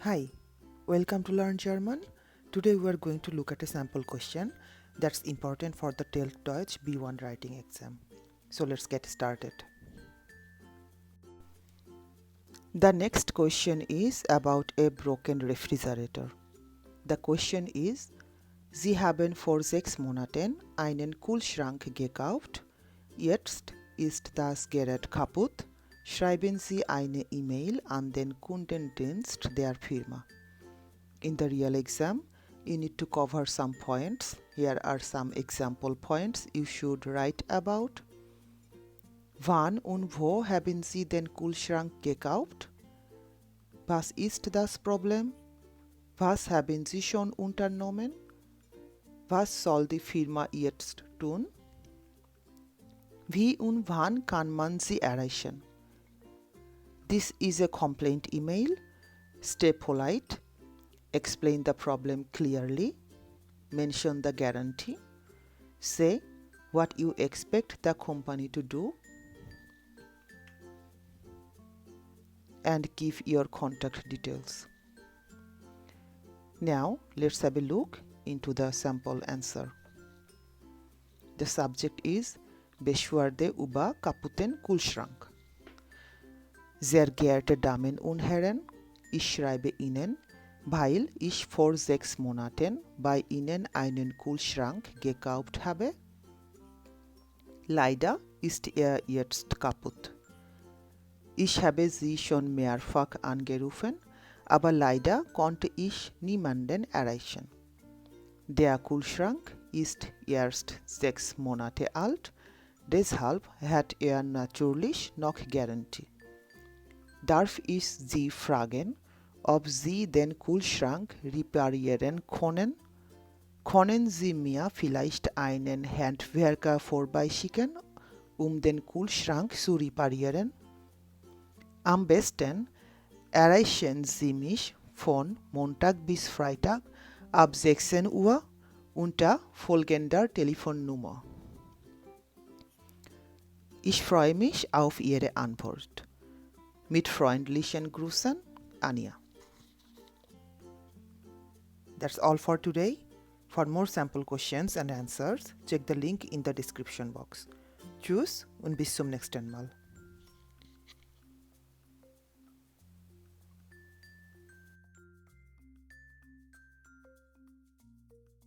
Hi, welcome to Learn German. Today we are going to look at a sample question that's important for the TEL Deutsch B1 writing exam. So let's get started. The next question is about a broken refrigerator. The question is: Sie haben vor 6 Monaten einen Kühlschrank gekauft. Jetzt ist das Gerät kaputt. Schreiben Sie eine E-Mail an den Kundendienst der Firma. In the real exam, you need to cover some points. Here are some example points you should write about. Wann und wo haben Sie den Kühlschrank gekauft? Was ist das Problem? Was haben Sie schon unternommen? Was soll die Firma jetzt tun? Wie und wann kann man sie erreichen? This is a complaint email. Stay polite. Explain the problem clearly. Mention the guarantee. Say what you expect the company to do. And give your contact details. Now let's have a look into the sample answer. The subject is Beschwerde über kaputten Kühlschrank. Sehr geehrte Damen und Herren, ich schreibe Ihnen, weil ich vor 6 Monaten bei Ihnen einen Kühlschrank gekauft habe. Leider ist er jetzt kaputt. Ich habe Sie schon mehrfach angerufen, aber leider konnte ich niemanden erreichen. Der Kühlschrank ist erst 6 Monate alt, deshalb hat er natürlich noch Garantie. Darf ich Sie fragen, ob Sie den Kühlschrank reparieren können? Können Sie mir vielleicht einen Handwerker vorbeischicken, um den Kühlschrank zu reparieren? Am besten erreichen Sie mich von Montag bis Freitag ab 16 Uhr unter folgender Telefonnummer. Ich freue mich auf Ihre Antwort. Mit freundlichen Grüßen, Anja. That's all for today. For more sample questions and answers, check the link in the description box. Tschüss und bis zum nächsten Mal.